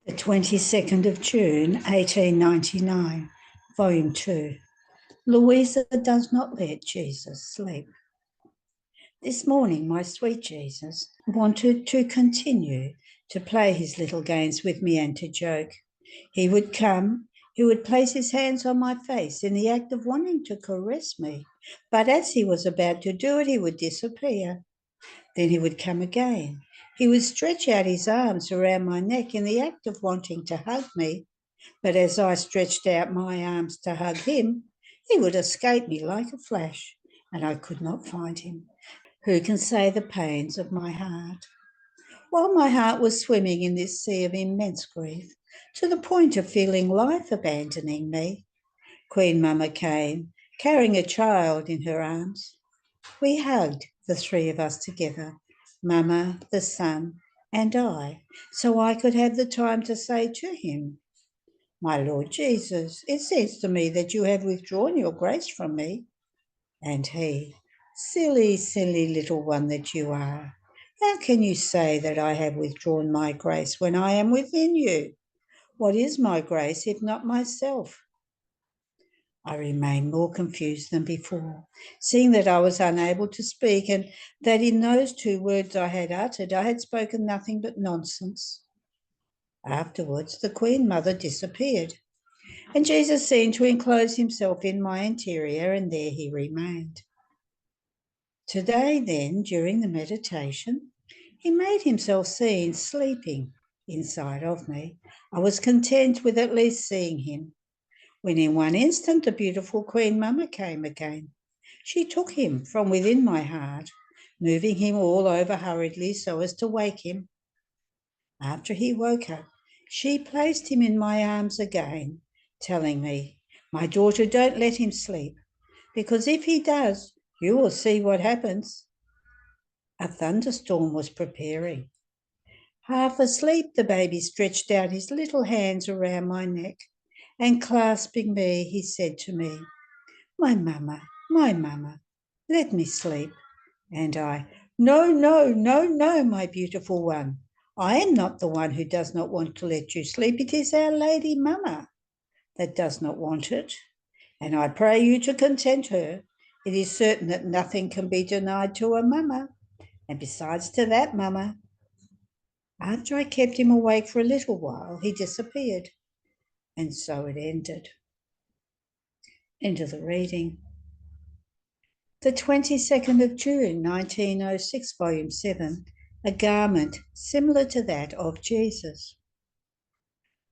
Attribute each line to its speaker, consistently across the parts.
Speaker 1: The 22nd of June, 1899, Volume 2. Louisa does not let Jesus sleep. This morning, my sweet Jesus wanted to continue to play his little games with me and to joke. He would come, he would place his hands on my face in the act of wanting to caress me, but as he was about to do it, he would disappear. Then he would come again. He would stretch out his arms around my neck in the act of wanting to hug me, but as I stretched out my arms to hug him, he would escape me like a flash, and I could not find him. Who can say the pains of my heart? While my heart was swimming in this sea of immense grief, to the point of feeling life abandoning me, Queen Mama came, carrying a child in her arms. We hugged, the three of us together, Mama, the son, and I, so I could have the time to say to him, "My Lord Jesus, it seems to me that you have withdrawn your grace from me." And he, "Silly, silly little one that you are, how can you say that I have withdrawn my grace when I am within you? What is my grace if not myself?" I remained more confused than before, seeing that I was unable to speak and that in those 2 words I had uttered, I had spoken nothing but nonsense. Afterwards, the Queen Mother disappeared, and Jesus seemed to enclose himself in my interior, and there he remained. Today, then, during the meditation, he made himself seen sleeping inside of me. I was content with at least seeing him, when in one instant the beautiful Queen Mama came again. She took him from within my heart, moving him all over hurriedly so as to wake him. After he woke up, she placed him in my arms again, telling me, "My daughter, don't let him sleep, because if he does, you will see what happens." A thunderstorm was preparing. Half asleep, the baby stretched out his little hands around my neck, and clasping me, he said to me, my mama, let me sleep." And I, "No, no, no, no, my beautiful one. I am not the one who does not want to let you sleep. It is our Lady Mama that does not want it. And I pray you to content her. It is certain that nothing can be denied to a mama. And besides to that, Mama." After I kept him awake for a little while, he disappeared. And so it ended. End of the reading. The 22nd of June, 1906, Volume 7, a garment similar to that of Jesus.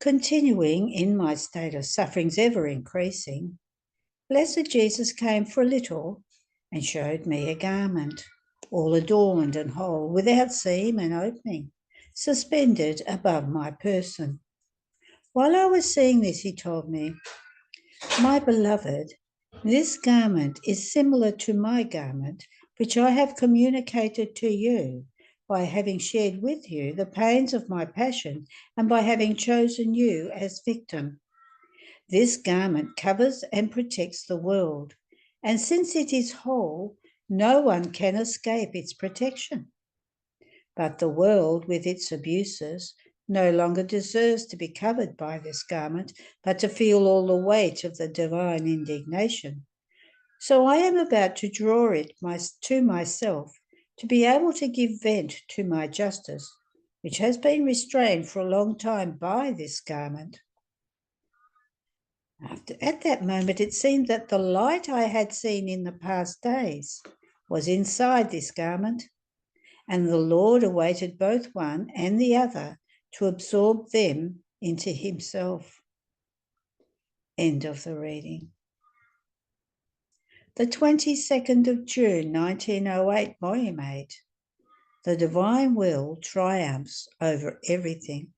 Speaker 1: Continuing in my state of sufferings ever increasing, Blessed Jesus came for a little and showed me a garment, all adorned and whole, without seam and opening, suspended above my person. While I was seeing this, he told me, "My beloved, this garment is similar to my garment, which I have communicated to you by having shared with you the pains of my passion and by having chosen you as victim. This garment covers and protects the world, and since it is whole, no one can escape its protection. But the world, with its abuses, no longer deserves to be covered by this garment, but to feel all the weight of the divine indignation. So I am about to draw it to myself, to be able to give vent to my justice, which has been restrained for a long time by this garment." At that moment, it seemed that the light I had seen in the past days was inside this garment, and the Lord awaited both one and the other to absorb them into himself. End of the reading. The 22nd of June, 1908, Volume 8. The divine will triumphs over everything.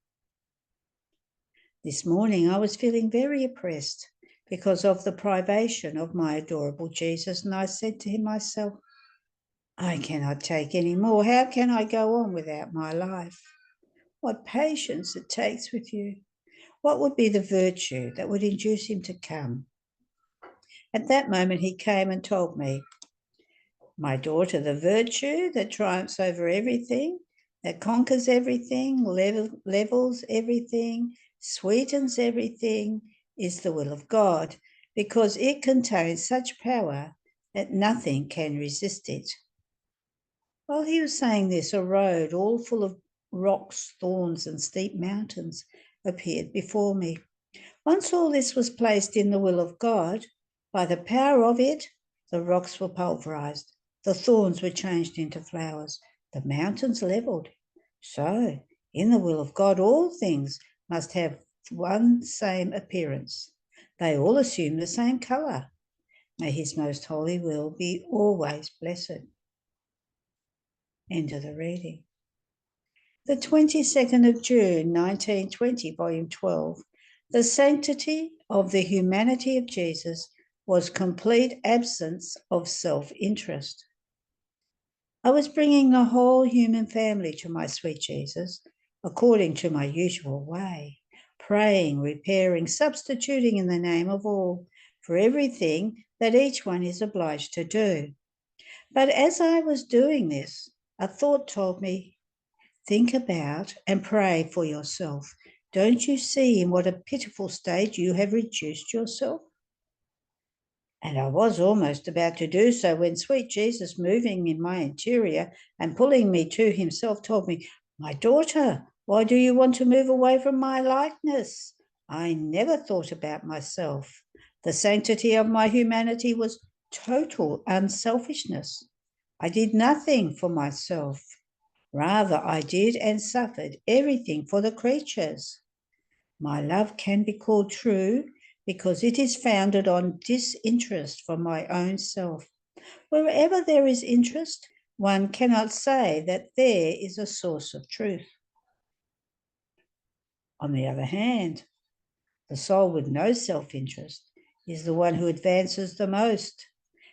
Speaker 1: This morning I was feeling very oppressed because of the privation of my adorable Jesus, and I said to myself, "I cannot take any more. How can I go on without my life? What patience it takes with you. What would be the virtue that would induce him to come?" At that moment he came and told me, "My daughter, the virtue that triumphs over everything that conquers everything, levels everything, sweetens everything, is the will of God, because it contains such power that nothing can resist it. While he was saying this, a road all full of rocks, thorns, and steep mountains appeared before me. Once all this was placed in the will of God, by the power of it, the rocks were pulverized, the thorns were changed into flowers, the mountains leveled. So, in the will of God, all things must have one same appearance. They all assume the same colour. May his most holy will be always blessed. End of the reading. The 22nd of June, 1920, volume 12. The sanctity of the humanity of Jesus was complete absence of self-interest. I was bringing the whole human family to my sweet Jesus, according to my usual way, praying, repairing, substituting in the name of all, for everything that each one is obliged to do. But as I was doing this, a thought told me, think about and pray for yourself. Don't you see in what a pitiful state you have reduced yourself? And I was almost about to do so when sweet Jesus, moving in my interior and pulling me to himself, told me, my daughter, why do you want to move away from my likeness? I never thought about myself. The sanctity of my humanity was total unselfishness. I did nothing for myself. Rather, I did and suffered everything for the creatures. My love can be called true because it is founded on disinterest for my own self. Wherever there is interest, one cannot say that there is a source of truth. On the other hand, the soul with no self-interest is the one who advances the most.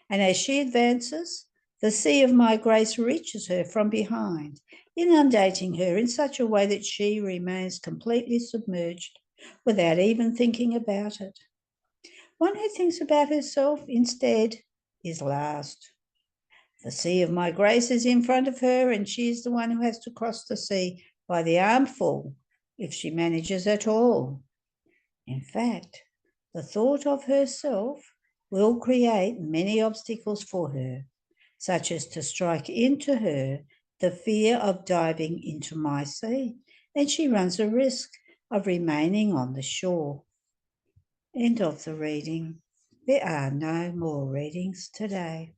Speaker 1: And as she advances, the sea of my grace reaches her from behind, inundating her in such a way that she remains completely submerged without even thinking about it. One who thinks about herself instead is last. The sea of my grace is in front of her, and she is the one who has to cross the sea by the armful, if she manages at all. In fact, the thought of herself will create many obstacles for her, such as to strike into her the fear of diving into my sea, and she runs a risk of remaining on the shore. End of the reading. There are no more readings today.